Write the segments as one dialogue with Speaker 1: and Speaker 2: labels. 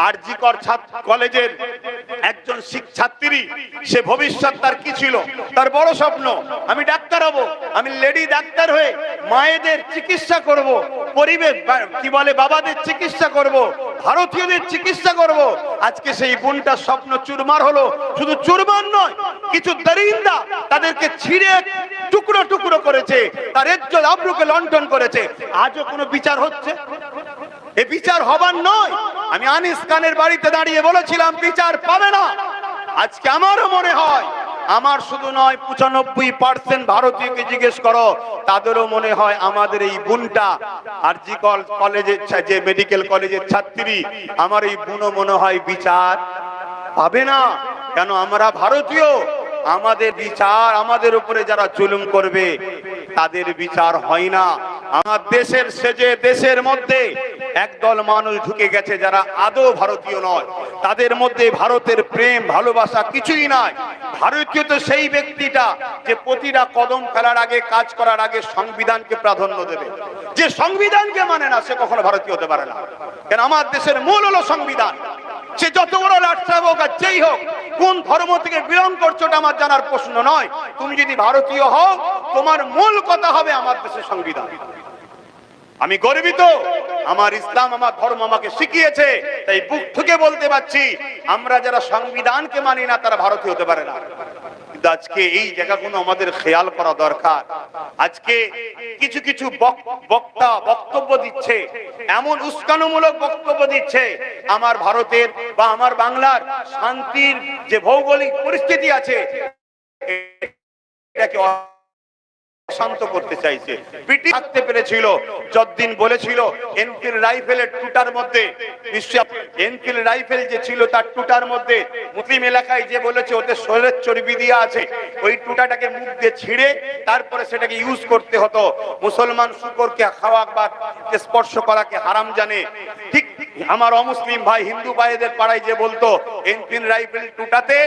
Speaker 1: আরজি কর কলেজের একজন ছাত্রী, সে ভবিষ্যৎ তার কি ছিল, তার বড় স্বপ্ন আমি ডাক্তার হব, আমি লেডি ডাক্তার হয়ে মায়েদের চিকিৎসা করব, পরিবেশ কি বলে বাবাদের চিকিৎসা করব, ভারতীয়দের চিকিৎসা করব। আজকে সেই বোনটার স্বপ্ন চুরমার হলো। শুধু চুরমার নয়, কিছু দরিন্দা তাদেরকে ছিঁড়ে টুকরো টুকরো করেছে, তার ইজ্জত আবরুকে লণ্ঠন করেছে। আজও কোনো বিচার হচ্ছে? এ বিচার হবার নয়। আমি আনিস খানের বাড়িতে দাঁড়িয়ে বলেছিলাম বিচার পাবে না। আজকে আমারও মনে হয়, আমার শুধু নয় 95% ভারতীয়কে জিজ্ঞেস করো, তাদেরও মনে হয় আমাদের এই বোনটা আরজি কলেজের যে মেডিকেল কলেজের ছাত্রী, আমার এই বোনও মনে হয় বিচার পাবে না। কেন? আমরা ভারতীয়, আমাদের বিচার, আমাদের উপরে যারা জুলুম করবে তাদের বিচার হয় না। আমার দেশের সেজে দেশের মধ্যে একদল মানুষ ঢুকে গেছে যারা আদৌ ভারতীয় নয়, তাদের মধ্যে ভারতের প্রেম ভালোবাসা কিছুই নাই। ভারতীয় তো সেই ব্যক্তিটা যে প্রতিটা কদম ফেলার আগে, কাজ করার আগে সংবিধানকে প্রাধান্য দেবে। যে সংবিধানকে মানে না সে কখনো ভারতীয় হতে পারে না। কেন? আমার দেশের মূল হলো সংবিধান। সে যত বড় লাটসা হোক আর যেই হোক, কোন ধর্ম থেকে বিলং করছো ওটা আমার জানার প্রশ্ন নয়। তুমি যদি ভারতীয় হও, তোমার মূল কথা হবে আমার দেশের সংবিধান। আমি গর্বিত, আমার ইসলাম, আমার ধর্ম আমাকে শিখিয়েছে, তাই বুক ঠুকে বলতে পারছি আমরা যারা সংবিধানকে মানি না তারা ভারতীয় হতে পারে না। আজকে এই জায়গাগুলো আমাদের খেয়াল করা দরকার। আজকে কিছু কিছু বক্তা বক্তব্য দিচ্ছে, এমন উস্কানিমূলক বক্তব্য দিচ্ছে, আমার ভারতের বা আমার বাংলার শান্তির যে ভৌগোলিক পরিস্থিতি আছে এটাকে শান্ত করতে চাইছে। পিটি থাকতে পেরেছিল যতদিন বলেছিল এনফিল্ড রাইফেলের টুটার মধ্যে, এনফিল্ড রাইফেল যে ছিল তার টুটার মধ্যে মুসলিম এলাকায় যে বলেছে ওতে শরীরের চর্বি দিয়ে আছে, ওই টুটাটাকে মুখ দিয়ে ছিঁড়ে তারপরে সেটাকে ইউজ করতে হতো। মুসলমান শুকরকে খাওয়া বা স্পর্শ করাকে হারাম জানে। ঠিক আমার অমুসলিম ভাই হিন্দু ভাইদের পাড়ায় যে বলতো এনফিল্ড রাইফেল টুটাতে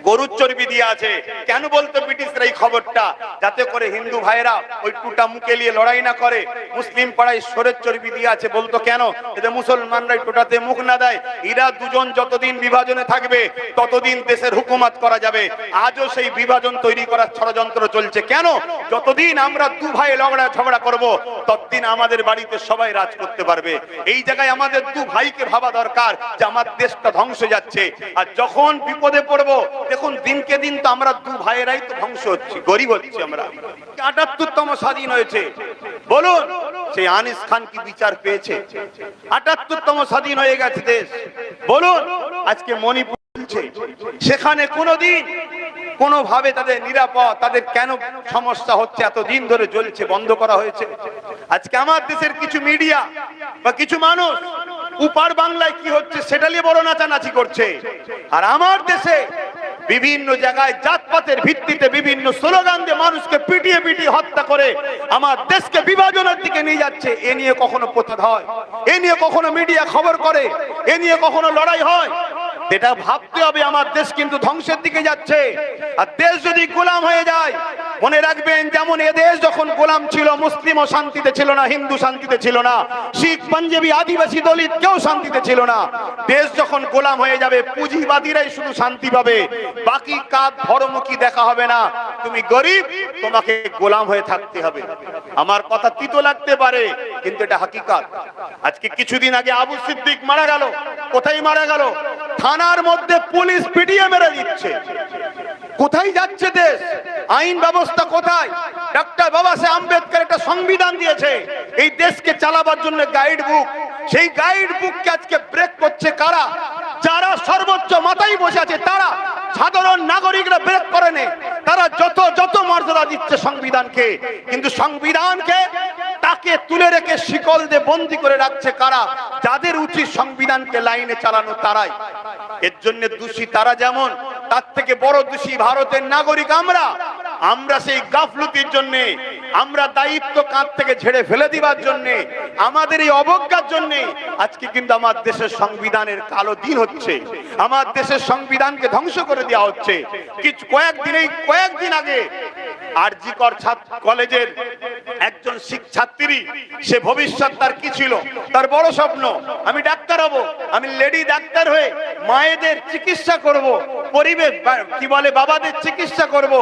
Speaker 1: গরুর চর্বি দিয়ে আছে, কেন বলতো ব্রিটিশরা এই খবরটা? যাতে করে হিন্দু ভাইরা ওই টুটা মুখে নিয়ে লড়াই না করে। মুসলিম পাড়ায় শরীরের চর্বি দিয়ে আছে বলতো কেন? এতে মুসলমানরা টুটাতে মুখ না দেয়। এরা দুজন যতদিন বিভাজনে থাকবে ততদিন দেশের হুকুমত করা যাবে। আজও সেই বিভাজন তৈরি করার ষড়যন্ত্র চলছে। কেন? যতদিন আমরা দু ভাই ঝগড়া করব ততদিন আমাদের বাড়িতে সবাই রাজ করতে পারবে। এই জায়গায় আমাদের দু ভাইকে ভাবা দরকার যে আমার দেশটা ধ্বংস যাচ্ছে। আর যখন বিপদে পড়বো, দেখুন দিনকে দিন তো আমরা দু ভাইয়েরাই তো ধ্বংস হচ্ছি, গরিব হচ্ছি আমরা। ৭৮তম স্বাধীন হয়েছে, বলুন সেই আনিস খান কি বিচার পেয়েছে? ৭৮তম স্বাধীন হয়ে গেছে দেশ, বলুন আজকে মণিপুর চলছে, সেখানে কোনোদিন কোনোভাবে তাদের নিরাপদ, তাদের কেন সমস্যা হচ্ছে এতদিন ধরে জ্বলছে, বন্ধ করা হয়েছে। আজকে আমার দেশের কিছু মিডিয়া বা কিছু মানুষ উপার বাংলায় কি হচ্ছে সেটা নিয়ে বড় নাচানাচি করছে, আর আমার দেশে বিভিন্ন জায়গায় জাতপাতের ভিত্তিতে বিভিন্ন স্লোগান দিয়ে মানুষকে পিটিয়ে পিটিয়ে হত্যা করে আমার দেশকে বিভাজনের দিকে নিয়ে যাচ্ছে। এ নিয়ে কখনো প্রতিবাদ হয়? এ নিয়ে কখনো মিডিয়া খবর করে? এ নিয়ে কখনো লড়াই হয়? এটা ভাবতে হবে আমার দেশ কিন্তু ধ্বংসের দিকে যাচ্ছে। আর দেশ যদি গোলাম হয়ে যায়, মনে রাখবেন যেমন এ দেশ যখন গোলাম ছিল মুসলিমও শান্তিতে ছিল না, হিন্দু শান্তিতে ছিল না, শিখ পাঞ্জাবি আদিবাসী দলিত কেউ শান্তিতে ছিল না। দেশ যখন গোলাম হয়ে যাবে পুঁজিবাদীরাই শুধু শান্তি পাবে, বাকি কাজ ধর্মমুখী দেখা হবে না। তুমি গরিব, তোমাকে গোলাম হয়ে থাকতে হবে। আমার কথা তিতো লাগতে পারে কিন্তু এটা হাকিকাত। আজকে কিছুদিন আগে আবু সিদ্দিক মারা গেল। কোথায় মারা গেল? থানার মধ্যে পুলিশ পিটিয়ে মেরে দিচ্ছে। কোথায় যাচ্ছে দেশ? আইন ব্যবস্থা কোথায়? ডক্টর বাবা সাহেব আম্বেদকর একটা সংবিধান দিয়েছে এই দেশকে চালাবার জন্য, গাইড বুক। সেই গাইড বুককে আজকে ব্রেক করছে কারা? যারা সর্বোচ্চ মাথায় বসে আছে তারা। সাধারণ নাগরিকরা ব্রেক করে নেই, তারা যত মর্যাদা দিচ্ছে সংবিধানকে, কিন্তু সংবিধানকে তাকে তুলে রেখে শিকল দিয়ে বন্দী করে রাখছে কারা? যাদের উচিত সংবিধানকে লাইনে চালানো তারাই। এর জন্য দোষী তারা, যেমন তার থেকে বড় দোষী ভারতের নাগরিক আমরা। আমরা সেই গাফলতির জন্য, আমরা দায়িত্ব কাঁধ থেকে ঝেড়ে ফেলে দিবার জন্য, আমাদের এই অবজ্ঞার জন্য আজকে কিন্তু আমার দেশের সংবিধানের কালো দিন হচ্ছে। আমার দেশের সংবিধানকে ধ্বংস করে দেওয়া হচ্ছে। কয়েকদিন আগে আরজিকর কলেজের একজন ছাত্রী, সে ভবিষ্যৎ তার কি ছিল, তার বড় স্বপ্ন আমি ডাক্তার হব, আমি লেডি ডাক্তার হয়ে মায়েদের চিকিৎসা করব, পরিবেশ কি বলে বাবাদের চিকিৎসা করব,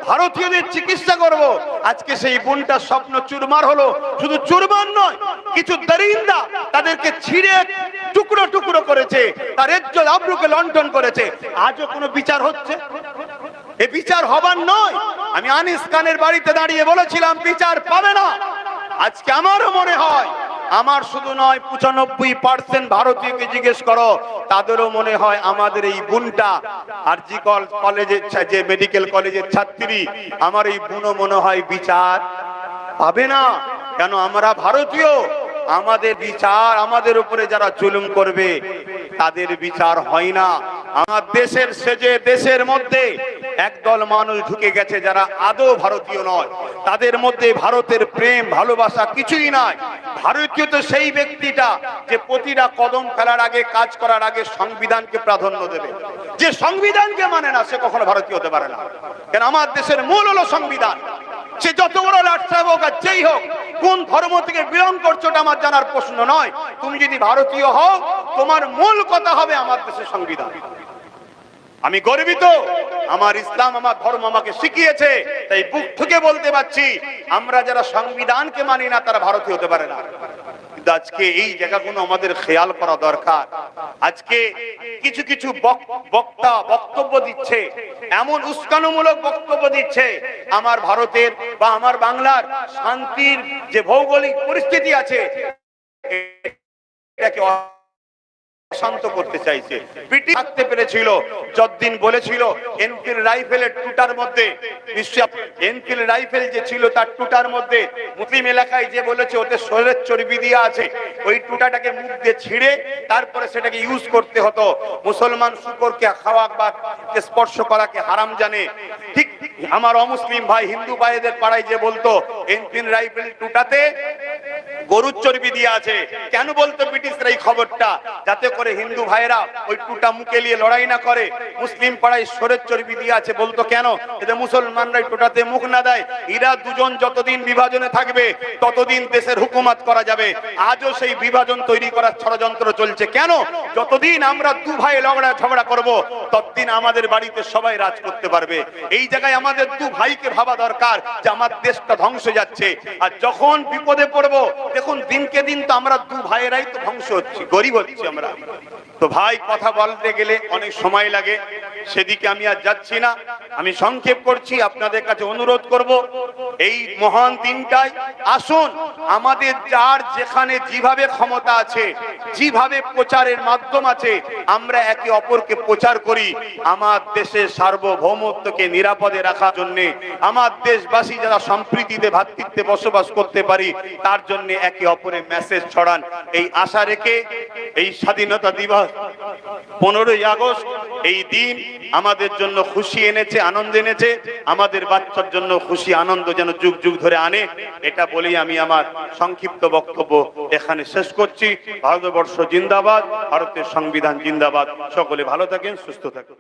Speaker 1: ভারতীয়দের চিকিৎসা করব। আজকে সেই বোনটার স্বপ্ন চুরমার হলো। শুধু চুরমার নয়, কিছু দরিন্দা তাদেরকে ছিঁড়ে টুকরো টুকরো করেছে, তার ইজ্জত আবরুকে লণ্ঠন করেছে। আজও কোনো বিচার হচ্ছে? এ বিচার হবার নয়। আমি আনিস খানের বাড়িতে দাঁড়িয়ে বলেছিলাম বিচার পাবে না। আজকে আমারও মনে হয়, আমার শুধু নয় 95% ভারতীয়কে জিজ্ঞেস করো, তাদেরও মনে হয় আমাদের এই বোনটা আরজিকর কলেজের যে মেডিকেল কলেজের ছাত্রী, আমার এই বোনও মনে হয় বিচার পাবে না। কেন? আমরা ভারতীয়, আমাদের বিচার, আমাদের উপরে যারা জুলুম করবে তাদের বিচার হয় না। আমার দেশের সেজে দেশের মধ্যে একদল মানুষ ঢুকে গেছে যারা আদৌ ভারতীয় নয়, তাদের মধ্যে ভারতের প্রেম ভালোবাসা কিছুই নাই। ভারতীয় তো সেই ব্যক্তিটা যে প্রতিটা কদম ফেলার আগে, কাজ করার আগে সংবিধানকে প্রাধান্য দেবে। যে সংবিধানকে মানে না সে কখনো ভারতীয় হতে পারে না। কেন? আমার দেশের মূল হলো সংবিধান। সে যত বড় লাটসাহ হোক আর যেই হোক, কোন ধর্ম থেকে বিলং করছো ওটা আমার জানার প্রশ্ন নয়। তুমি যদি ভারতীয় হও, তোমার মূল কথা হবে আমার দেশের সংবিধান। আমি গর্বিত, আমার ইসলাম, আমার ধর্ম আমাকে শিখিয়েছে, তাই বুক ঠুকে বলতে পারছি আমরা যারা সংবিধানকে মানি না তারা ভারতীয় হতে পারে না। আজকে এই জায়গাগুলো আমাদের খেয়াল করা দরকার। আজকে কিছু কিছু বক্তা বক্তব্য দিচ্ছে, এমন উস্কানিমূলক বক্তব্য দিচ্ছে, আমার ভারতের বা আমার বাংলার শান্তির যে ভৌগোলিক পরিস্থিতি আছে এটাকে শান্ত করতে চাইছে। ব্রিটিশ থাকতে পেরেছিল যতদিন বলেছিল এনফিল্ড রাইফেলের টুটার মধ্যে, এনফিল্ড রাইফেল যে ছিল তার টুটার মধ্যে মুসলিম এলাকায় যে বলেছে ওতে শরীরের চর্বি দিয়ে আছে, ওই টুটাটাকে মুখ দিয়ে ছিঁড়ে তারপরে সেটাকে ইউজ করতে হতো। মুসলমান শুকরকে খাওয়া বা স্পর্শ করাকে হারাম জানে। ঠিক আমার অমুসলিম ভাই হিন্দু ভাইদের পাড়ায় যে বলতো এনফিল্ড রাইফেল টুটাতে গরুর চর্বি দিয়ে আছে। কেন বলতো ব্রিটিশরা এই খবরটা? যাতে করে হিন্দু ভাইরা ওই টুটা মুখে নিয়ে লড়াই না করে। মুসলিম পাড়ায় শরীরের চর্বি দিয়ে আছে বলতো কেন? এতে মুসলমানরা টুটাতে মুখ না দেয়। এরা দুজন যতদিন বিভাজনে থাকবে ততদিন দেশের হুকুমত করা যাবে। আজও সেই বিভাজন তৈরি করার ষড়যন্ত্র চলছে। কেন? যতদিন আমরা দু ভাই ঝগড়া করব ততদিন আমাদের বাড়িতে সবাই রাজ করতে পারবে। এই জায়গায় আমাদের দু ভাইকে ভাবা দরকার যে আমার দেশটা ধ্বংস যাচ্ছে। আর যখন বিপদে পড়বো, দেখুন দিনকে দিন তো আমরা দু ভাইয়েরাই তো ধ্বংস হচ্ছি, গরিব হচ্ছি আমরা। তো ভাই কথা বলতে গেলে অনেক সময় লাগে, সেদিকে আমি আর যাচ্ছি না। আমি সংক্ষেপ করছি, আপনাদের কাছে অনুরোধ করব এই মহান দিনটায় আসুন আমাদের যার যেখানে যেভাবে ক্ষমতা আছে, যেভাবে প্রচারের মাধ্যম আছে, আমরা একে অপরকে প্রচার করি আমার দেশের সার্বভৌমত্বকে নিরাপদে রাখার জন্য, আমার দেশবাসী যারা সম্প্রীতিতে ভ্রাতৃত্বে বসবাস করতে পারি তার জন্য একে অপরের মেসেজ ছড়ান। এই আশা রেখে এই স্বাধীনতা দিবস 15ই আগস্ট এই দিন আমাদের জন্য খুশি এনেছে, আনন্দ এনেছে। আমাদের বাচ্চার জন্য খুশি আনন্দ যেন যুগ যুগ ধরে আনে, এটা বলেই আমি আমার সংক্ষিপ্ত বক্তব্য এখানে শেষ করছি। ভারতবর্ষ জিন্দাবাদ, ভারতের সংবিধান জিন্দাবাদ। সকলে ভালো থাকেন, সুস্থ থাকেন।